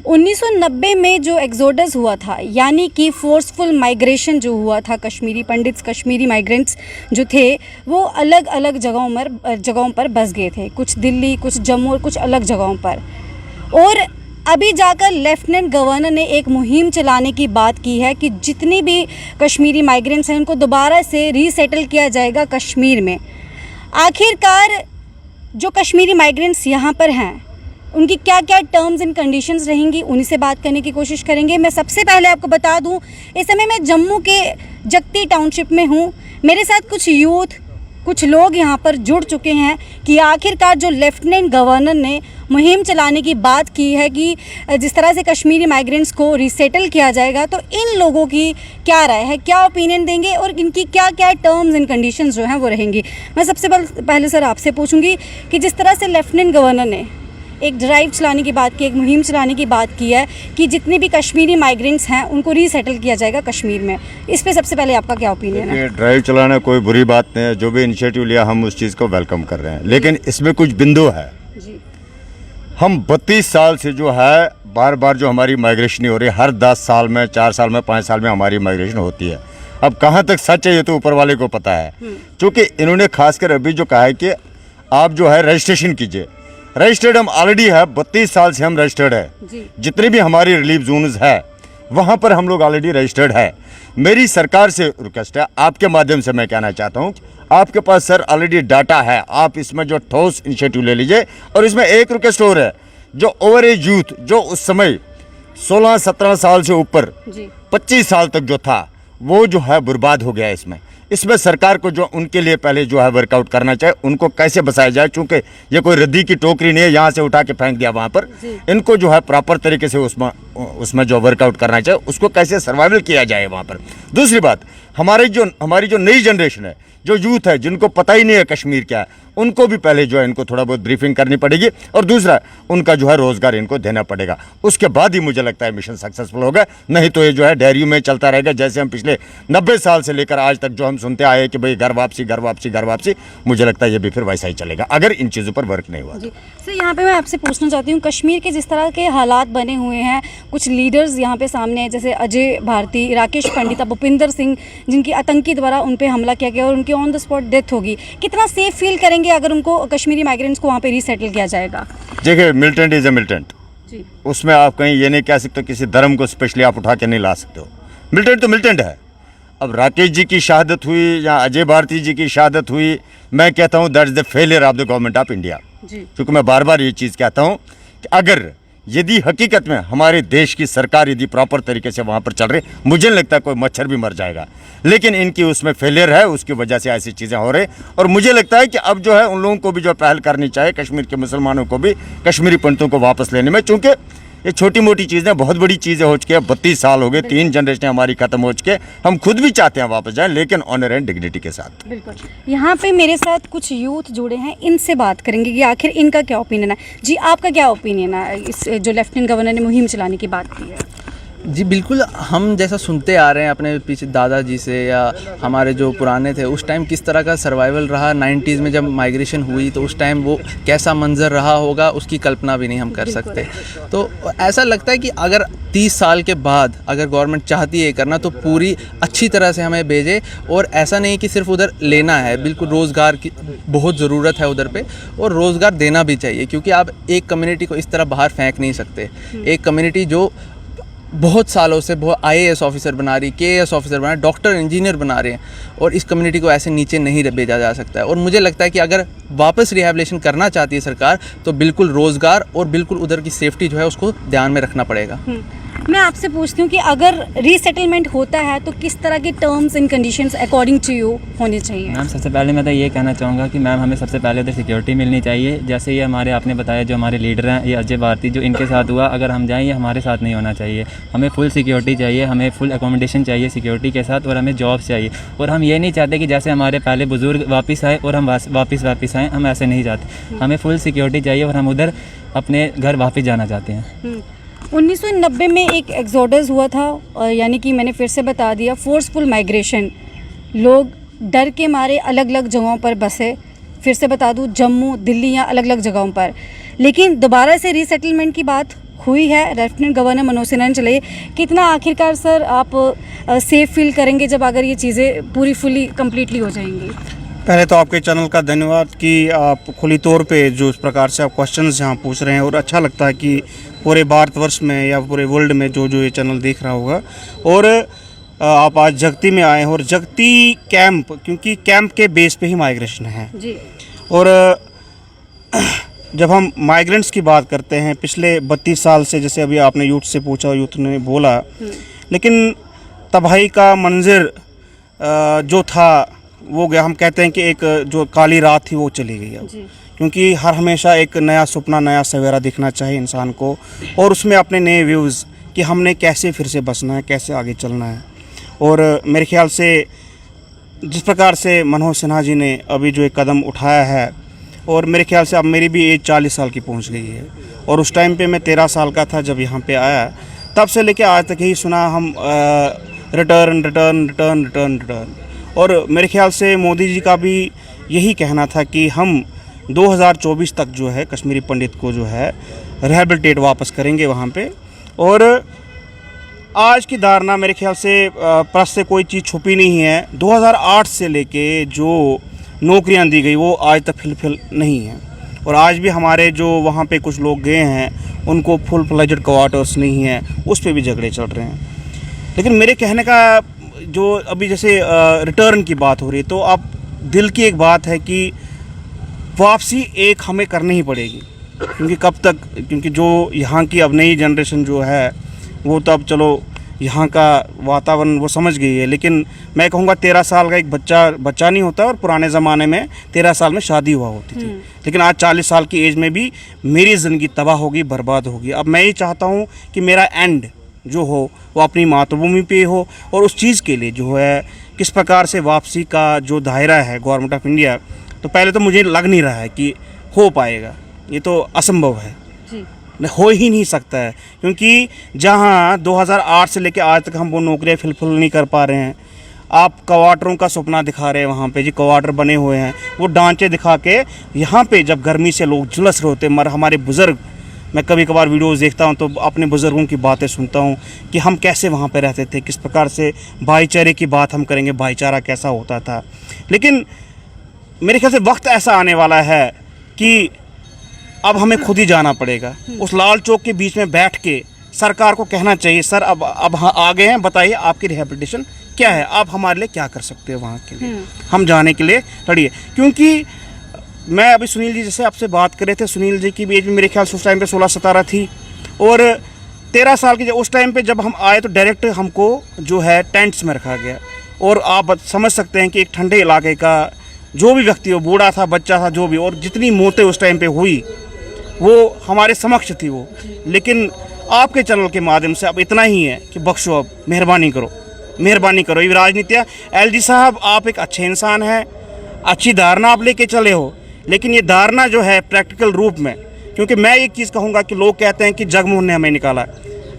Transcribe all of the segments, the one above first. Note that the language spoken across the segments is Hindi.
1990 में जो एक्सोडस हुआ था, यानी कि फोर्सफुल माइग्रेशन जो हुआ था, कश्मीरी पंडित्स, कश्मीरी माइग्रेंट्स जो थे वो अलग अलग जगहों पर बस गए थे, कुछ दिल्ली, कुछ जम्मू और कुछ अलग जगहों पर। और अभी जाकर लेफ्टिनेंट गवर्नर ने एक मुहिम चलाने की बात की है कि जितनी भी कश्मीरी माइग्रेंट्स हैं उनको दोबारा से रीसेटल किया जाएगा कश्मीर में। आखिरकार जो कश्मीरी माइग्रेंट्स यहाँ पर हैं उनकी क्या क्या टर्म्स एंड कंडीशंस रहेंगी, उन्हीं से बात करने की कोशिश करेंगे। मैं सबसे पहले आपको बता दूं, इस समय मैं जम्मू के जगती टाउनशिप में हूं। मेरे साथ कुछ यूथ, कुछ लोग यहां पर जुड़ चुके हैं कि आखिरकार जो लेफ्टिनेंट गवर्नर ने मुहिम चलाने की बात की है कि जिस तरह से कश्मीरी माइग्रेंट्स को रीसेटल किया जाएगा, तो इन लोगों की क्या राय है, क्या ओपिनियन देंगे और इनकी क्या क्या टर्म्स एंड कंडीशंस जो हैं वो रहेंगी। मैं सबसे पहले सर आपसे पूछूंगी कि जिस तरह से लेफ्टिनेंट गवर्नर ने एक ड्राइव चलाने की बात की, एक मुहिम चलाने की बात की है कि जितने भी कश्मीरी माइग्रेंट्स हैं उनको रीसेटल किया जाएगा कश्मीर में, इस पे सबसे पहले आपका क्या ओपिनियन है? ड्राइव चलाना कोई बुरी बात नहीं है, जो भी इनिशिएटिव लिया हम उस चीज़ को वेलकम कर रहे हैं, लेकिन इसमें कुछ बिंदु है जी। हम 32 साल से जो है बार बार जो हमारी माइग्रेशन हो रही है, हर 10 साल में, 4 साल में, 5 साल में हमारी माइग्रेशन होती है। अब कहाँ तक सच है ये तो ऊपर वाले को पता है, क्योंकि इन्होंने खासकर अभी जो कहा है कि आप जो है रजिस्ट्रेशन कीजिए। रजिस्टर्ड हम ऑलरेडी है, 32 साल से हम रजिस्टर्ड है। जितने भी हमारी रिलीफ जोन्स है वहाँ पर हम लोग ऑलरेडी रजिस्टर्ड है। मेरी सरकार से रिक्वेस्ट है, आपके माध्यम से मैं कहना चाहता हूँ, आपके पास सर ऑलरेडी डाटा है, आप इसमें जो ठोस इनिशिएटिव ले लीजिए। और इसमें एक रिक्वेस्ट और है, जो ओवर एज यूथ जो उस समय 16-17 साल से ऊपर 25 साल तक जो था वो जो है बर्बाद हो गया। इसमें सरकार को जो उनके लिए पहले जो है वर्कआउट करना चाहिए, उनको कैसे बचाया जाए, चूंकि ये कोई रद्दी की टोकरी नहीं है, यहाँ से उठा के फेंक दिया वहाँ पर। इनको जो है प्रॉपर तरीके से उसमें जो वर्कआउट करना चाहिए, उसको कैसे सर्वाइवल किया जाए वहाँ पर। दूसरी बात, हमारी जो नई जनरेशन है, जो यूथ है, जिनको पता ही नहीं है कश्मीर क्या है, उनको भी पहले जो है इनको थोड़ा बहुत ब्रीफिंग करनी पड़ेगी। और दूसरा, उनका जो है रोज़गार इनको देना पड़ेगा, उसके बाद ही मुझे लगता है मिशन सक्सेसफुल होगा। नहीं तो ये जो है डेयरी में चलता रहेगा, जैसे हम पिछले 90 साल से लेकर आज तक जो हम सुनते आए कि भाई घर वापसी घर वापसी घर वापसी। मुझे लगता है ये भी फिर वैसा ही चलेगा अगर इन चीज़ों पर वर्क नहीं हुआ। सर यहाँ पे मैं आपसे पूछना चाहती हूँ, कश्मीर के जिस तरह के हालात बने हुए हैं, कुछ लीडर्स यहाँ पे सामने हैं, जैसे अजय भारती, राकेश पंडित, भूपिंदर सिंह, जिनकी आतंकी द्वारा उन पर हमला किया गया और उनकी ऑन द स्पॉट डेथ होगी। कितना सेफ फील करेंगे अगर उनको कश्मीरी माइग्रेंट्स को वहाँ पे रीसेटल किया जाएगा? देखिए, मिलिटेंट इज ए मिलिटेंट, उसमें आप कहीं ये नहीं कह सकते, किसी धर्म को स्पेशली आप उठा के नहीं ला सकते हो। मिलिटेंट तो मिलिटेंट है। अब राकेश जी की शहादत हुई या अजय भारती जी की शहादत हुई, मैं कहता हूँ that is the failure of the government of India. क्योंकि मैं बार बार ये चीज़ कहता हूँ कि अगर यदि हकीकत में हमारे देश की सरकार यदि प्रॉपर तरीके से वहाँ पर चल रही, मुझे नहीं लगता कोई मच्छर भी मर जाएगा, लेकिन इनकी उसमें फेलियर है, उसकी वजह से ऐसी चीज़ें हो रही। और मुझे लगता है कि अब जो है उन लोगों को भी जो पहल करनी चाहिए, कश्मीर के मुसलमानों को भी कश्मीरी पंडितों को वापस लेने में, चूँकि ये छोटी मोटी चीज़ें बहुत बड़ी चीज़ें हो चुकी है। 32 साल हो गए, 3 जनरेशन हमारी खत्म हो चुके, हम खुद भी चाहते हैं वापस जाएं, लेकिन ऑनर एंड डिग्निटी के साथ। बिल्कुल। यहाँ पे मेरे साथ कुछ यूथ जुड़े हैं, इनसे बात करेंगे कि आखिर इनका क्या ओपिनियन है। जी, आपका क्या ओपिनियन है इस जो लेफ्टिनेंट गवर्नर ने मुहिम चलाने की बात की है? जी बिल्कुल, हम जैसा सुनते आ रहे हैं अपने पीछे दादाजी से या हमारे जो पुराने थे, उस टाइम किस तरह का सर्वाइवल रहा 90s में जब माइग्रेशन हुई, तो उस टाइम वो कैसा मंजर रहा होगा उसकी कल्पना भी नहीं हम कर सकते। तो ऐसा लगता है कि अगर 30 साल के बाद अगर गवर्नमेंट चाहती है करना, तो पूरी अच्छी तरह से हमें भेजे। और ऐसा नहीं कि सिर्फ उधर लेना है, बिल्कुल रोज़गार की बहुत ज़रूरत है उधर पे, और रोज़गार देना भी चाहिए, क्योंकि आप एक कम्युनिटी को इस तरह बाहर फेंक नहीं सकते। एक कम्युनिटी जो बहुत सालों से बहुत IAS ऑफिसर बना रही, KAS ऑफिसर बना रही, डॉक्टर इंजीनियर बना रहे हैं, और इस कम्युनिटी को ऐसे नीचे नहीं भेजा जा सकता है। और मुझे लगता है कि अगर वापस रिहैबिलिटेशन करना चाहती है सरकार, तो बिल्कुल रोज़गार और बिल्कुल उधर की सेफ्टी जो है उसको ध्यान में रखना पड़ेगा। मैं आपसे पूछती हूँ कि अगर रीसेटलमेंट होता है तो किस तरह के terms and conditions according to you होने चाहिए? मैम, सबसे पहले मैं तो ये कहना चाहूँगा कि मैम हमें सबसे पहले उधर सिक्योरिटी मिलनी चाहिए। जैसे ये हमारे आपने बताया जो हमारे लीडर हैं, ये अजय भारती, जो इनके साथ हुआ, अगर हम जाएँ ये हमारे साथ नहीं होना चाहिए। हमें फुल सिक्योरिटी चाहिए, हमें फुल अकोमोडेशन चाहिए सिक्योरिटी के साथ, और हमें जॉब्स चाहिए। और हम ये नहीं चाहते कि जैसे हमारे पहले बुजुर्ग वापस आए और हम वापस आएँ, हम ऐसे नहीं चाहते। हमें फुल सिक्योरिटी चाहिए और हम उधर अपने घर वापस जाना चाहते हैं। 1990 में एक एक्सोडस हुआ था, और यानी कि मैंने फिर से बता दिया, फोर्सफुल माइग्रेशन। लोग डर के मारे अलग अलग जगहों पर बसे, फिर से बता दूं, जम्मू, दिल्ली या अलग अलग जगहों पर। लेकिन दोबारा से रीसेटलमेंट की बात हुई है। लेफ्टिनेंट गवर्नर मनोज सिन्हा ने चलाई, कितना आखिरकार सर आप सेफ फील करेंगे जब अगर ये चीज़ें पूरी फुली कम्प्लीटली हो जाएंगी? पहले तो आपके चैनल का धन्यवाद कि आप खुली तौर पे जो इस प्रकार से आप क्वेश्चंस यहाँ पूछ रहे हैं, और अच्छा लगता है कि पूरे भारतवर्ष में या पूरे वर्ल्ड में जो जो ये चैनल देख रहा होगा। और आप आज जगती में आए हैं, और जगती कैंप, क्योंकि कैंप के बेस पे ही माइग्रेशन है जी। और जब हम माइग्रेंट्स की बात करते हैं पिछले 32 साल से, जैसे अभी आपने यूथ से पूछा, यूथ ने बोला, लेकिन तबाही का मंजर जो था वो गया। हम कहते हैं कि एक जो काली रात थी वो चली गई अब, क्योंकि हर हमेशा एक नया सपना, नया सवेरा दिखना चाहिए इंसान को, और उसमें अपने नए व्यूज़ कि हमने कैसे फिर से बसना है, कैसे आगे चलना है। और मेरे ख्याल से जिस प्रकार से मनोज सिन्हा जी ने अभी जो एक कदम उठाया है, और मेरे ख्याल से अब मेरी भी एज 40 साल की पहुंच गई है, और उस टाइम पे मैं 13 साल का था जब यहाँ पे आया, तब से लेके आज तक यही सुना हम, return return return return return. और मेरे ख्याल से मोदी जी का भी यही कहना था कि हम 2024 तक जो है कश्मीरी पंडित को जो है रिहेबिलिटेट वापस करेंगे वहाँ पे। और आज की धारणा मेरे ख्याल से प्रेस से कोई चीज़ छुपी नहीं है। 2008 से लेके जो नौकरियां दी गई वो आज तक फिल नहीं है, और आज भी हमारे जो वहाँ पे कुछ लोग गए हैं उनको फुल फ्लेजेड क्वार्टर्स नहीं है, उस पे भी झगड़े चल रहे हैं। लेकिन मेरे कहने का जो अभी जैसे रिटर्न की बात हो रही है, तो अब दिल की एक बात है कि वापसी एक हमें करनी ही पड़ेगी, क्योंकि कब तक, क्योंकि जो यहाँ की अब नई जनरेशन जो है वो तो अब चलो यहाँ का वातावरण वो समझ गई है। लेकिन मैं कहूँगा 13 साल का एक बच्चा नहीं होता, और पुराने ज़माने में 13 साल में शादी हुआ होती थी, लेकिन आज 40 साल की एज में भी मेरी ज़िंदगी तबाह होगी, बर्बाद होगी। अब मैं ये चाहता हूँ कि मेरा एंड जो हो वो अपनी मातृभूमि पे हो, और उस चीज़ के लिए जो है किस प्रकार से वापसी का जो दायरा है गवर्नमेंट ऑफ इंडिया, तो पहले तो मुझे लग नहीं रहा है कि हो पाएगा, ये तो असंभव है, हो ही नहीं सकता है। क्योंकि जहां 2008 से लेकर आज तक हम वो नौकरियां फिलफिल नहीं कर पा रहे हैं, आप क्वार्टरों का सपना दिखा रहे हैं, वहाँ पे जी क्वार्टर बने हुए हैं, वो ढांचे दिखा के यहाँ पे जब गर्मी से लोग झुलस रहे होते हैं। मगर हमारे बुज़ुर्ग, मैं कभी कभार वीडियोस देखता हूँ तो अपने बुज़ुर्गों की बातें सुनता हूँ कि हम कैसे वहाँ पे रहते थे, किस प्रकार से भाईचारे की बात हम करेंगे, भाईचारा कैसा होता था। लेकिन मेरे ख्याल से वक्त ऐसा आने वाला है कि अब हमें खुद ही जाना पड़ेगा। उस लाल चौक के बीच में बैठ के सरकार को कहना चाहिए, सर अब आ गए हैं, बताइए आपकी रिहेबिलिटेशन क्या है, आप हमारे लिए क्या कर सकते हो, वहाँ के लिए हम जाने के लिए लड़िए। क्योंकि मैं अभी सुनील जी जैसे आपसे बात कर रहे थे, सुनील जी की भी एज में मेरे ख्याल से उस टाइम पे 16-17 थी, और 13 साल की उस टाइम पे जब हम आए तो डायरेक्ट हमको जो है टेंट्स में रखा गया। और आप समझ सकते हैं कि एक ठंडे इलाके का जो भी व्यक्ति हो, बूढ़ा था, बच्चा था, जो भी, और जितनी मौतें उस टाइम पे हुई वो हमारे समक्ष थी वो। लेकिन आपके चैनल के माध्यम से अब इतना ही है कि बख्शो, अब मेहरबानी करो, मेहरबानी करो। ये राजनीति, एलजी साहब आप एक अच्छे इंसान हैं, अच्छी धारणा आप लेके चले हो, लेकिन ये धारणा जो है प्रैक्टिकल रूप में, क्योंकि मैं एक चीज़ कहूँगा कि लोग कहते हैं कि जगमोहन ने हमें निकाला,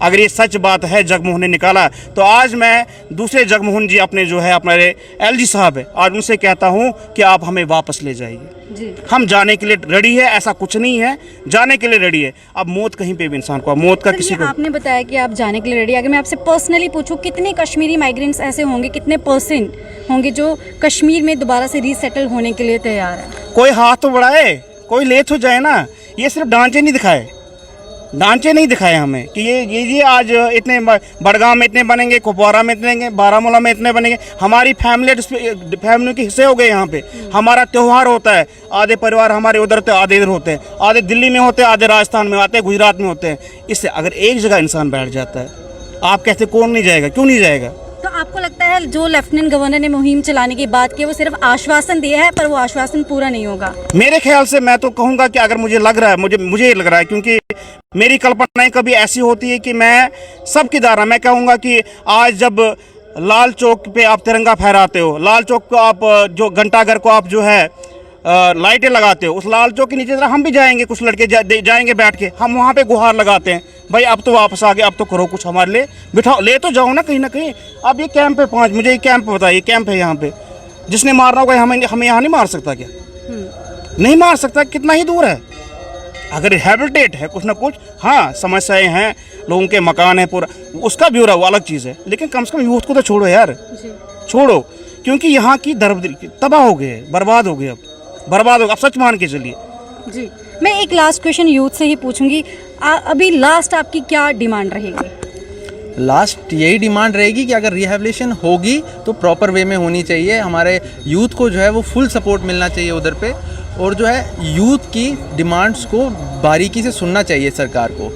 अगर ये सच बात है जगमोहन ने निकाला, तो आज मैं दूसरे जगमोहन जी अपने जो है हमारे एलजी साहब है, आज उनसे कहता हूँ कि आप हमें वापस ले जाइए। हम जाने के लिए रेडी है, ऐसा कुछ नहीं है, जाने के लिए रेडी है। अब मौत कहीं पे भी इंसान को, मौत का किसी को, आपने बताया कि आप जाने के लिए रेडी। अगर मैं आपसे पर्सनली पूछूं, कितने कश्मीरी माइग्रेंट्स ऐसे होंगे, कितने परसेंट होंगे जो कश्मीर में दोबारा से रीसेटल होने के लिए तैयार है? कोई हाथ तो बढ़ाए, कोई लेट हो जाए ना। ये सिर्फ ढांचे नहीं दिखाए, ढांचे नहीं दिखाए हमें कि ये आज इतने बड़गांव में इतने बनेंगे, कुपवारा में इतने, बारामूला में इतने बनेंगे। हमारी फैमिली के हिस्से हो गए यहाँ पे। हमारा त्यौहार होता है, आधे परिवार हमारे उधर होते हैं, आधे इधर होते हैं, आधे दिल्ली में होते हैं, आधे राजस्थान में आते हैं, गुजरात में होते हैं। इससे अगर एक जगह इंसान बैठ जाता है, आप कहते कौन नहीं जाएगा, क्यों नहीं जाएगा? तो आपको लगता है जो लेफ्टिनेंट गवर्नर ने मुहिम चलाने की बात की वो सिर्फ आश्वासन दिया है, पर वो आश्वासन पूरा नहीं होगा? मेरे ख्याल से मैं तो कहूँगा कि अगर मुझे लग रहा है, मुझे लग रहा है, क्योंकि मेरी कल्पनाएं कभी ऐसी होती है कि मैं सबकी धारणा, मैं कहूँगा कि आज जब लाल चौक पे आप तिरंगा फहराते हो, लाल चौक को आप जो घंटाघर को आप जो है लाइटें लगाते हो, उस लाल चौक के नीचे जरा हम भी जाएंगे, कुछ लड़के जाएंगे बैठ के, हम वहाँ पे गुहार लगाते हैं, भाई अब तो वापस आ गए, अब तो करो कुछ हमारे लिए, बिठाओ, ले तो जाओ ना कहीं। अब ये कैंप है 5, मुझे ये कैंप बताइए, कैंप है यहाँ पे, जिसने मारना होगा हमें यहाँ नहीं मार सकता क्या? नहीं मार सकता, कितना ही दूर है, अगर रिहेबिलिटेट है कुछ ना कुछ, हाँ समस्याएं हैं, लोगों के मकान है पूरा, उसका ब्यौरा वो अलग चीज़ है, लेकिन कम से कम यूथ को तो छोड़ो यार, छोड़ो, क्योंकि यहाँ की दरबदरी तबाह हो गए, बर्बाद हो गए, अब बर्बाद हो गए, अब सच मान के चलिए। जी, मैं एक लास्ट क्वेश्चन यूथ से ही पूछूंगी, अभी लास्ट आपकी क्या डिमांड रहेगी? लास्ट यही डिमांड रहेगी कि अगर रिहेबिलिटेशन होगी तो प्रॉपर वे में होनी चाहिए। हमारे यूथ को जो है वो फुल सपोर्ट मिलना चाहिए उधर पे, और जो है यूथ की डिमांड्स को बारीकी से सुनना चाहिए सरकार को।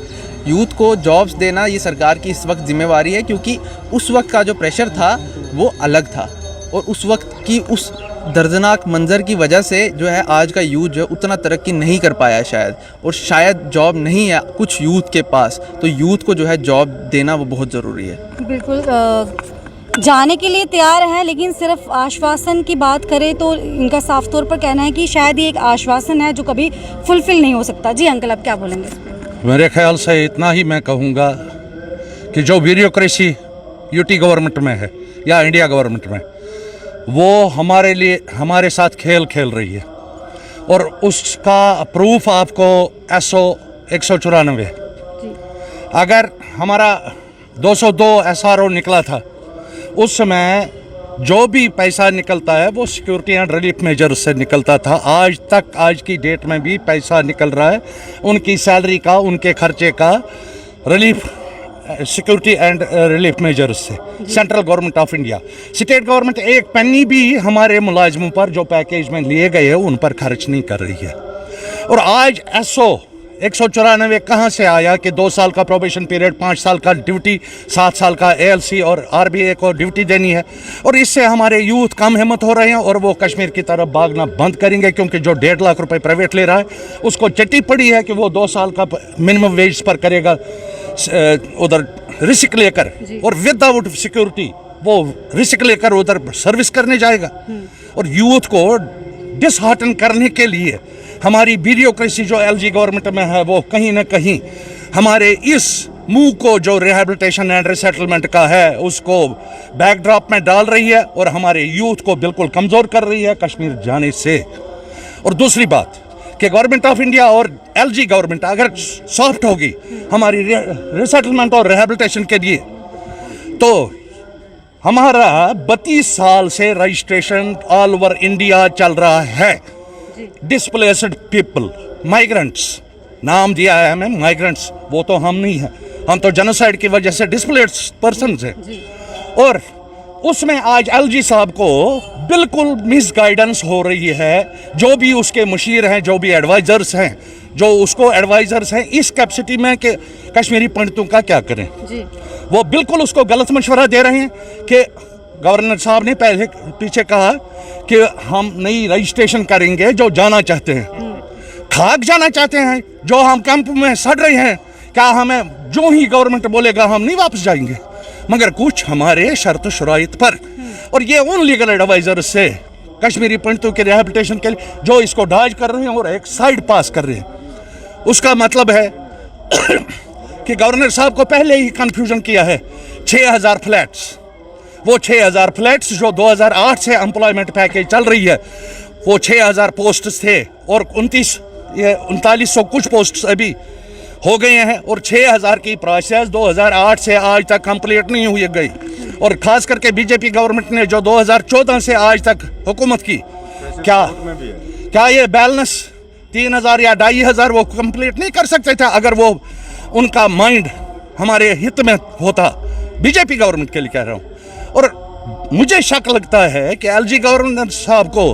यूथ को जॉब्स देना ये सरकार की इस वक्त जिम्मेवारी है, क्योंकि उस वक्त का जो प्रेशर था वो अलग था, और उस वक्त की उस दर्दनाक मंज़र की वजह से जो है आज का यूथ जो है उतना तरक्की नहीं कर पाया है शायद, और शायद जॉब नहीं है कुछ यूथ के पास, तो यूथ को जो है जॉब देना वो बहुत ज़रूरी है। बिल्कुल, जाने के लिए तैयार हैं, लेकिन सिर्फ आश्वासन की बात करें तो इनका साफ तौर पर कहना है कि शायद ये एक आश्वासन है जो कभी फुलफिल नहीं हो सकता। जी अंकल, आप क्या बोलेंगे इस पर? मेरे ख्याल से इतना ही मैं कहूँगा कि जो ब्यूरोक्रेसी यूटी गवर्नमेंट में है या इंडिया गवर्नमेंट में, वो हमारे लिए हमारे साथ खेल खेल रही है, और उसका प्रूफ आपको SO 194, अगर हमारा 202 SRO निकला था, उस समय जो भी पैसा निकलता है वो सिक्योरिटी एंड रिलीफ मेजर से निकलता था। आज तक, आज की डेट में भी पैसा निकल रहा है उनकी सैलरी का, उनके खर्चे का, relief security and relief measures से। Central government of India, state government एक पेनी भी हमारे मुलाजिमों पर जो पैकेज में लिए गए हैं उन पर खर्च नहीं कर रही है। और आज SO 194 कहाँ से आया कि 2 साल का प्रोबेशन पीरियड, 5 साल का ड्यूटी, 7 साल का ALC और RBA को ड्यूटी देनी है, और इससे हमारे यूथ कम हिम्मत हो रहे हैं और वो कश्मीर की तरफ भागना बंद करेंगे, क्योंकि जो 1.5 लाख रुपए प्राइवेट ले रहा है उसको चिट्ठी पड़ी है कि वो 2 साल का मिनिमम वेज पर करेगा उधर रिस्क लेकर, और विदाउट सिक्योरिटी वो रिस्क लेकर उधर सर्विस करने जाएगा। और यूथ को डिसहार्टन करने के लिए हमारी ब्यूरोक्रेसी जो LG गवर्नमेंट में है वो कहीं ना कहीं हमारे इस मुंह को जो रिहेबिलिटेशन एंड रिसेटलमेंट का है उसको बैकड्रॉप में डाल रही है, और हमारे यूथ को बिल्कुल कमज़ोर कर रही है कश्मीर जाने से। और दूसरी बात कि गवर्नमेंट ऑफ इंडिया और LG गवर्नमेंट अगर सॉफ्ट होगी हमारी रिसेटलमेंट और रिहेबिलिटेशन के लिए, तो हमारा 32 साल से रजिस्ट्रेशन ऑल ओवर इंडिया चल रहा है। डिस्प्लेस्ड पीपल, माइग्रेंट्स, नाम दिया है हमें माइग्रेंट्स, वो तो हम नहीं हैं, हम तो जेनोसाइड की वजह से डिस्प्लेस्ड पर्सन्स हैं। और उसमें आज LG साहब को बिल्कुल मिसगाइडेंस हो रही है, जो भी उसके मुशीर हैं, जो भी एडवाइज़र्स हैं, जो उसको एडवाइज़र्स हैं इस कैपेसिटी में कि कश्मीरी पंडितों का क्या करें जी। वो बिल्कुल उसको गलत मशवरा दे रहे हैं कि गवर्नर साहब ने पहले पीछे कहा कि हम नई रजिस्ट्रेशन करेंगे जो जाना चाहते हैं, खाक जाना चाहते हैं, जो हम कैंप में सड़ रहे हैं, क्या हमें जो ही गवर्नमेंट बोलेगा हम नहीं वापस जाएंगे, मगर कुछ हमारे शर्त शराइत पर। और ये उन लीगल एडवाइजर से कश्मीरी पंडितों के रिहेबिलिटेशन के लिए जो इसको डाज कर रहे हैं और एक साइड पास कर रहे हैं, उसका मतलब है कि गवर्नर साहब को पहले ही कंफ्यूजन किया है। 6000 फ्लैट्स, वो 6000 फ्लैट्स जो 2008 से एम्प्लॉयमेंट पैकेज चल रही है, वो 6000 पोस्ट थे, और 3900 कुछ पोस्ट अभी हो गए हैं, और 6000 की प्रोसेस 2008 से आज तक कंप्लीट नहीं हुई गई। और खास करके बीजेपी गवर्नमेंट ने जो 2014 से आज तक हुकूमत की, क्या ये बैलेंस 3000 या 2500 वो कंप्लीट नहीं कर सकते थे अगर वो उनका माइंड हमारे हित में होता। बीजेपी गवर्नमेंट के लिए कह रहा हूँ। और मुझे शक लगता है कि LG गवर्नर साहब को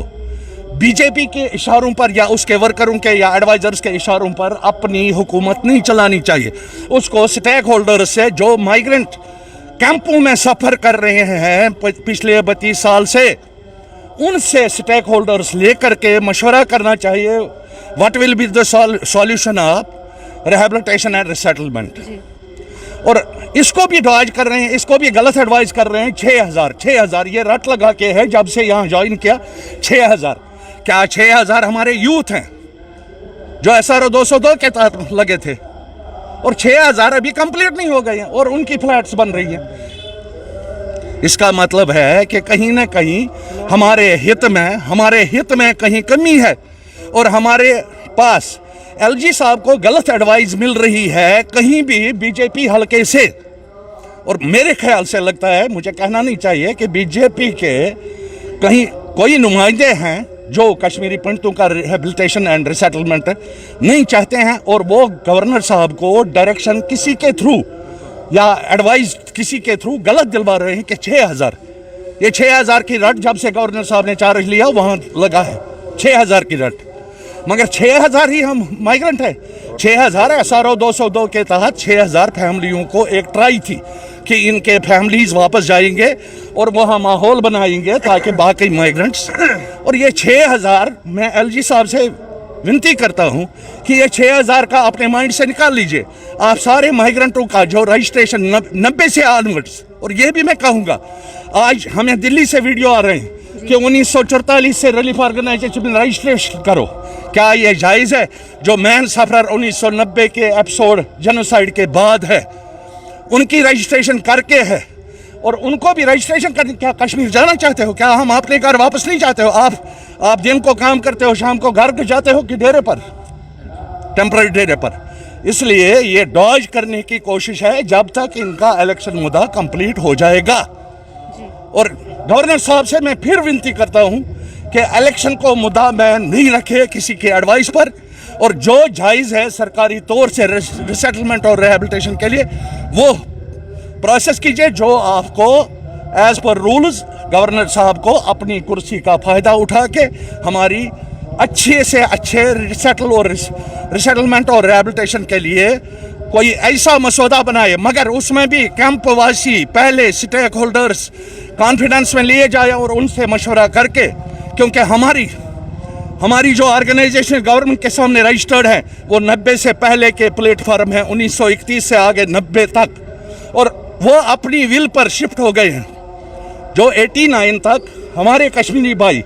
बीजेपी के इशारों पर या उसके वर्करों के या एडवाइजर्स के इशारों पर अपनी हुकूमत नहीं चलानी चाहिए। उसको स्टेक होल्डर से जो माइग्रेंट कैंपों में सफ़र कर रहे हैं पिछले 32 साल से, उनसे स्टेक होल्डर्स लेकर के मशवरा करना चाहिए what will be the solution of rehabilitation and resettlement. और इसको भी डॉज कर रहे हैं, इसको भी गलत एडवाइस कर रहे हैं। 6000 ये रट लगा के है जब से यहाँ ज्वाइन किया। 6000 क्या 6000 हमारे यूथ हैं जो SRO 202 के तहत लगे थे, और 6000 अभी कंप्लीट नहीं हो गए हैं और उनकी फ्लैट्स बन रही हैं। इसका मतलब है कि कहीं ना कहीं हमारे हित में कहीं कमी है, और हमारे पास एलजी साहब को गलत एडवाइस मिल रही है कहीं भी बीजेपी हलके से, और मेरे ख्याल से लगता है, मुझे कहना नहीं चाहिए, कि बीजेपी के कहीं कोई नुमाइंदे हैं जो कश्मीरी पंडितों का रिहेबिलिटेशन एंड रिसेटलमेंट नहीं चाहते हैं, और वो गवर्नर साहब को डायरेक्शन किसी के थ्रू या एडवाइस किसी के थ्रू गलत दिलवा रहे हैं कि 6,000, ये 6,000 की रट जब से गवर्नर साहब ने चार्ज लिया वहाँ लगा है 6,000 की रट, मगर 6,000 ही हम माइग्रेंट है। 6,000 SRO 202 के तहत 6,000 फैमिलियों को एक ट्राई थी कि इनके फैमिलीज वापस जाएंगे और वहाँ माहौल बनाएंगे ताकि बाकी माइग्रेंट्स, और ये 6,000 मैं एलजी साहब से विनती करता हूँ कि ये 6,000 का अपने माइंड से निकाल लीजिए। आप सारे माइग्रेंटों का जो रजिस्ट्रेशन 90 से ऑनवर्ड्स, और ये भी मैं कहूँगा, आज हमें दिल्ली से वीडियो आ रहे हैं कि 1944 से रिलीफ ऑर्गेनाइजेशन में रजिस्ट्रेशन करो। क्या ये जायज़ है? जो मैन सफरर 1990 के एपिसोड जेनोसाइड के बाद है, उनकी रजिस्ट्रेशन करके है, और उनको भी रजिस्ट्रेशन करने, क्या कश्मीर जाना चाहते हो? क्या हम अपने घर वापस नहीं जाते हो? आप दिन को काम करते हो, शाम को घर जाते हो कि डेरे पर, टेम्पररी डेरे पर? इसलिए ये डॉज करने की कोशिश है जब तक इनका इलेक्शन मुद्दा कंप्लीट हो जाएगा। और गवर्नर साहब से मैं फिर विनती करता हूं कि इलेक्शन को मुद्दा में नहीं रखे किसी के एडवाइस पर, और जो जायज़ है सरकारी तौर से रिसेटलमेंट और रिहेबिलिटेशन के लिए वो प्रोसेस कीजिए, जो आपको एज पर रूल्स गवर्नर साहब को अपनी कुर्सी का फ़ायदा उठा के हमारी अच्छे से अच्छे रिसेटलमेंट और रिहेबिलिटेशन के लिए कोई ऐसा मसौदा बनाए, मगर उसमें भी कैंप वासी पहले स्टेक होल्डर्स कॉन्फिडेंस में लिए जाए और उनसे मशवरा करके, क्योंकि हमारी जो ऑर्गेनाइजेशन गवर्नमेंट के सामने रजिस्टर्ड है वो 90 से पहले के प्लेटफॉर्म है, 1931 से आगे 90 तक, और वो अपनी विल पर शिफ्ट हो गए हैं। जो 89 तक हमारे कश्मीरी भाई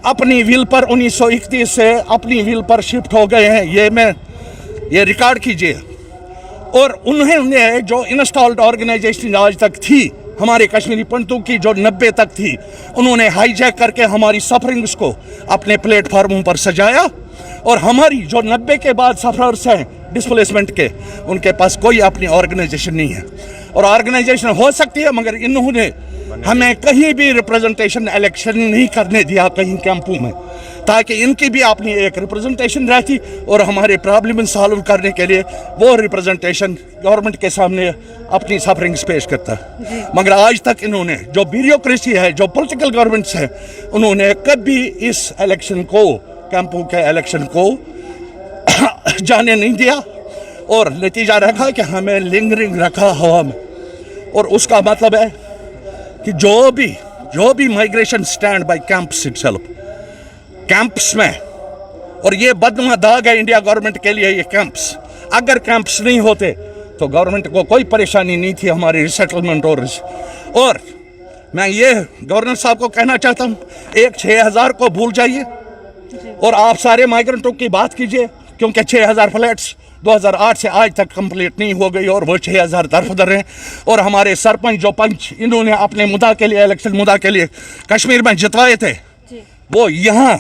अपनी विल पर 1931 से अपनी विल पर शिफ्ट हो गए हैं, ये रिकॉर्ड कीजिए। और उन्होंने जो इंस्टॉल्ड ऑर्गेनाइजेशन आज तक थी हमारे कश्मीरी पंडितों की, जो 90 तक थी, उन्होंने हाईजैक करके हमारी सफरिंग्स को अपने प्लेटफार्मों पर सजाया, और हमारी जो 90 के बाद सफरर्स हैं डिस्प्लेसमेंट के, उनके पास कोई अपनी ऑर्गेनाइजेशन नहीं है। और ऑर्गेनाइजेशन हो सकती है, मगर इन्होंने हमें कहीं भी रिप्रेजेंटेशन इलेक्शन नहीं करने दिया कहीं कैंपों में, ताकि इनकी भी अपनी एक रिप्रेजेंटेशन रहती और हमारे प्रॉब्लम सॉल्व करने के लिए वो रिप्रेजेंटेशन गवर्नमेंट के सामने अपनी सफरिंग्स पेश करता। मगर आज तक इन्होंने जो ब्यूरोक्रेसी है, जो पॉलिटिकल गवर्नमेंट्स है, उन्होंने कभी इस इलेक्शन को, कैंपों के इलेक्शन को जाने नहीं दिया, और नतीजा रखा कि हमें लिंगरिंग रखा हवा में। और उसका मतलब है कि जो भी migration stand by camps itself, camps में, और ये बदनुमा दाग है इंडिया गवर्नमेंट के लिए ये कैंप्स। अगर कैंप्स नहीं होते तो गवर्नमेंट को कोई परेशानी नहीं थी हमारी रिसेटलमेंट और मैं ये गवर्नर साहब को कहना चाहता हूँ, एक 6,000 को भूल जाइए और आप सारे माइग्रेंटों की बात कीजिए, क्योंकि 6,000 फ्लैट्स 2008 से आज तक कंप्लीट नहीं हो गई और वो 6,000 दरफदर हैं। और हमारे सरपंच जो पंच इन्होंने अपने मुद्दा के लिए, इलेक्शन मुद्दा के लिए कश्मीर में जितवाए थे, वो यहाँ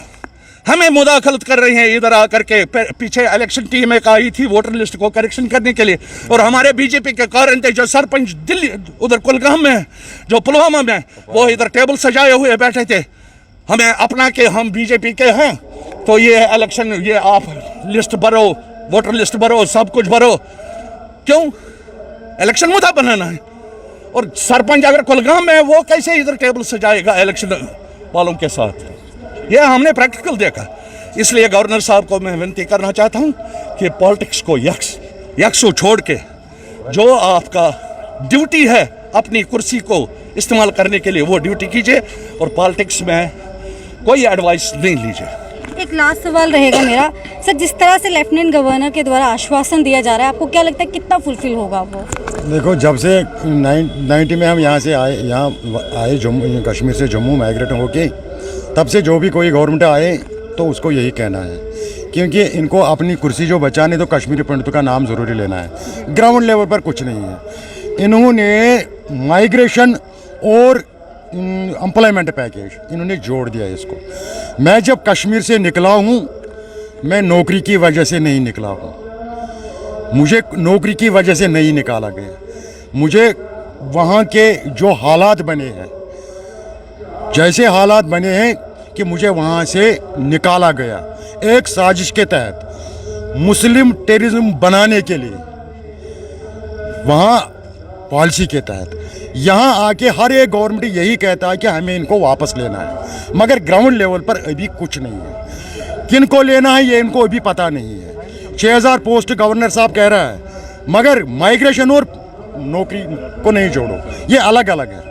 हमें मुदाखलत कर रहे हैं इधर आकर के। पीछे इलेक्शन टीम एक आई थी वोटर लिस्ट को करेक्शन करने के लिए, और हमारे बीजेपी के कारण थे जो सरपंच दिल्ली उधर कुलगाम में, जो पुलवामा में, वो इधर टेबल सजाए हुए बैठे थे। हमें अपना के हम बीजेपी के हैं तो ये इलेक्शन, ये आप लिस्ट भरो, वोटर लिस्ट भरो, सब कुछ भरो, क्यों? इलेक्शन मुद्दा बनाना है। और सरपंच अगर कुलगाम में, वो कैसे इधर टेबल सजाएगा इलेक्शन वालों के साथ? ये हमने प्रैक्टिकल देखा। इसलिए गवर्नर साहब को मैं विनती करना चाहता हूँ कि पॉलिटिक्स को यकसू छोड़ के जो आपका ड्यूटी है अपनी कुर्सी को इस्तेमाल करने के लिए, वो ड्यूटी कीजिए और पॉलिटिक्स में कोई एडवाइस नहीं लीजिए। एक लास्ट सवाल रहेगा मेरा सर, जिस तरह से लेफ्टिनेंट गवर्नर के द्वारा आश्वासन दिया जा रहा है, आपको क्या लगता है कितना फुलफिल होगा वो? देखो, जब से 90 में हम यहाँ आए जम्मू कश्मीर से जम्मू माइग्रेट होके, तब से जो भी कोई गवर्नमेंट आए तो उसको यही कहना है, क्योंकि इनको अपनी कुर्सी जो बचाने तो कश्मीरी पंडितों का नाम ज़रूरी लेना है, ग्राउंड लेवल पर कुछ नहीं है। इन्होंने माइग्रेशन और एम्प्लॉयमेंट पैकेज इन्होंने जोड़ दिया है इसको। मैं जब कश्मीर से निकला हूँ मैं नौकरी की वजह से नहीं निकला हूँ, मुझे नौकरी की वजह से नहीं निकाला गया। मुझे वहाँ के जो हालात बने हैं, जैसे हालात बने हैं कि मुझे वहाँ से निकाला गया एक साजिश के तहत, मुस्लिम टेररिज्म बनाने के लिए, वहाँ पॉलिसी के तहत। यहाँ आके हर एक गवर्नमेंट यही कहता है कि हमें इनको वापस लेना है, मगर ग्राउंड लेवल पर अभी कुछ नहीं है। किनको लेना है ये इनको अभी पता नहीं है। 6000 पोस्ट गवर्नर साहब कह रहा है, मगर माइग्रेशन और नौकरी को नहीं जोड़ो, ये अलग अलग है।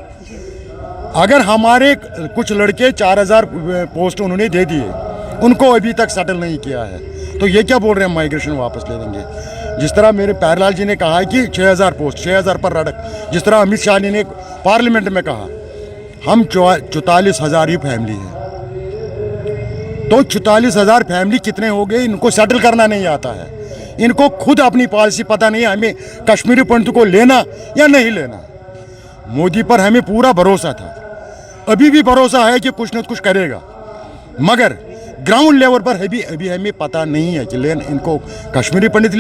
अगर हमारे कुछ लड़के 4000 पोस्ट उन्होंने दे दिए, उनको अभी तक सेटल नहीं किया है, तो ये क्या बोल रहे हैं माइग्रेशन वापस ले देंगे। जिस तरह मेरे प्यारेलाल जी ने कहा है कि 6000 पोस्ट, 6000 पर रड़क, जिस तरह अमित शाह ने पार्लियामेंट में कहा, हम 44,000 ही फैमिली है, तो 44,000 फैमिली कितने हो गए, इनको सेटल करना नहीं आता है। इनको खुद अपनी पॉलिसी पता नहीं है, हमें कश्मीरी पंडित को लेना या नहीं लेना। मोदी पर हमें पूरा भरोसा था, अभी भी भरोसा है कि कुछ न कुछ करेगा, मगर ग्राउंड लेवल पर अभी हमें पता नहीं है कि इनको कश्मीरी पंडित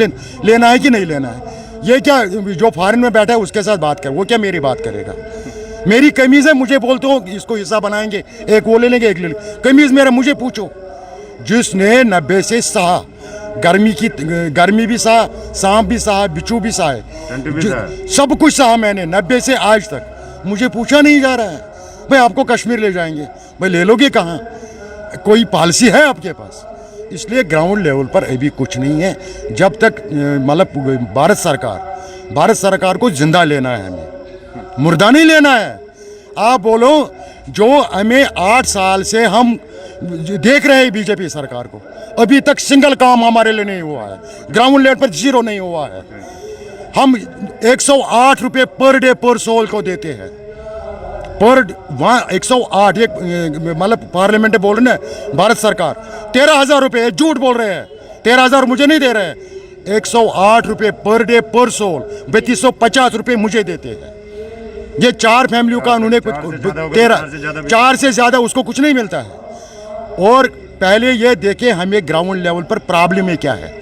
लेना है कि नहीं लेना है। ये क्या जो फॉरेन में बैठा है उसके साथ बात कर, वो क्या मेरी बात करेगा। मेरी कमीज़ है, मुझे बोलते हो इसको हिस्सा बनाएंगे, एक वो ले लेंगे एक ले लेंगे। कमीज़ मेरा मुझे पूछो, जिसने 90 से सहा, गर्मी भी सहा, सांप भी सहा, बिच्छू भी सहा, सब कुछ सहा मैंने 90 से आज तक। मुझे पूछा नहीं जा रहा है भाई आपको कश्मीर ले जाएंगे, भाई ले लोगे कहाँ, कोई पॉलिसी है आपके पास। इसलिए ग्राउंड लेवल पर अभी कुछ नहीं है। जब तक मतलब भारत सरकार को जिंदा लेना है, हमें मुर्दा नहीं लेना है। आप बोलो, जो हमें 8 साल से हम देख रहे हैं बीजेपी सरकार को, अभी तक सिंगल काम हमारे लिए नहीं हुआ है, ग्राउंड लेवल पर जीरो नहीं हुआ है। हम 108 रुपये पर डे पर सोल को देते हैं, पर वहाँ 108, एक मतलब पार्लियामेंट बोल रहे हैं भारत सरकार 13,000 रुपये, झूठ बोल रहे हैं, 13,000 मुझे नहीं दे रहे हैं, 108 रुपये पर डे पर सोल, 3250 रुपये मुझे देते हैं। ये 4 फैमिलियों का उन्होंने कुछ 4 से ज़्यादा उसको कुछ नहीं मिलता है। और पहले ये देखें हमें ग्राउंड लेवल पर प्रॉब्लम में क्या है,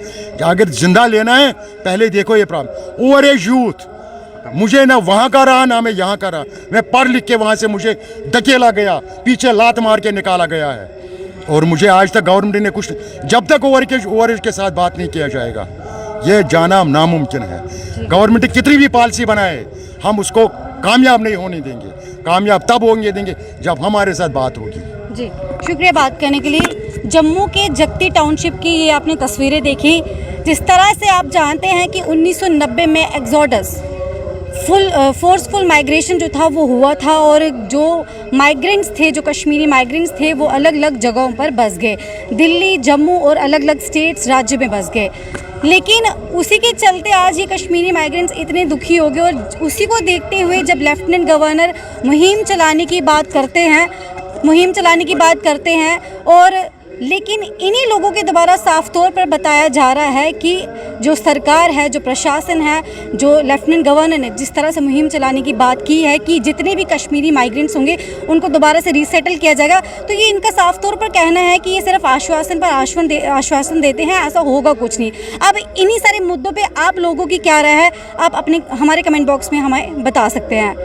अगर जिंदा लेना है पहले देखो ये प्रॉब्लम। ओवर एज यूथ, मुझे ना वहाँ का रहा ना मैं यहाँ का रहा, मैं पढ़ लिख के वहाँ से मुझे धकेला गया, पीछे लात मार के निकाला गया है, और मुझे आज तक गवर्नमेंट ने कुछ, जब तक ओवर एज के साथ बात नहीं किया जाएगा ये जाना नामुमकिन है। गवर्नमेंट कितनी भी पॉलिसी बनाए हम उसको कामयाब नहीं होने देंगे, कामयाब तब होंगे देंगे जब हमारे साथ बात होगी। जी शुक्रिया बात करने के लिए। जम्मू के जगती टाउनशिप की ये आपने तस्वीरें देखी, जिस तरह से आप जानते हैं कि 1990 में एक्सोडस फोर्सफुल माइग्रेशन जो था वो हुआ था, और जो माइग्रेंट्स थे, जो कश्मीरी माइग्रेंट्स थे, वो अलग अलग जगहों पर बस गए, दिल्ली, जम्मू और अलग अलग स्टेट्स, राज्य में बस गए। लेकिन उसी के चलते आज ये कश्मीरी माइग्रेंट्स इतने दुखी हो गए, और उसी को देखते हुए जब लेफ्टिनेंट गवर्नर मुहिम चलाने की बात करते हैं और लेकिन इन्हीं लोगों के द्वारा साफ तौर पर बताया जा रहा है कि जो सरकार है, जो प्रशासन है, जो लेफ्टिनेंट गवर्नर ने जिस तरह से मुहिम चलाने की बात की है कि जितने भी कश्मीरी माइग्रेंट्स होंगे उनको दोबारा से रीसेटल किया जाएगा, तो ये इनका साफ तौर पर कहना है कि ये सिर्फ आश्वासन पर आश्वासन देते हैं, ऐसा होगा कुछ नहीं। अब इन्हीं सारे मुद्दों पर आप लोगों की क्या राय है, आप अपने हमारे कमेंट बॉक्स में हमें बता सकते हैं।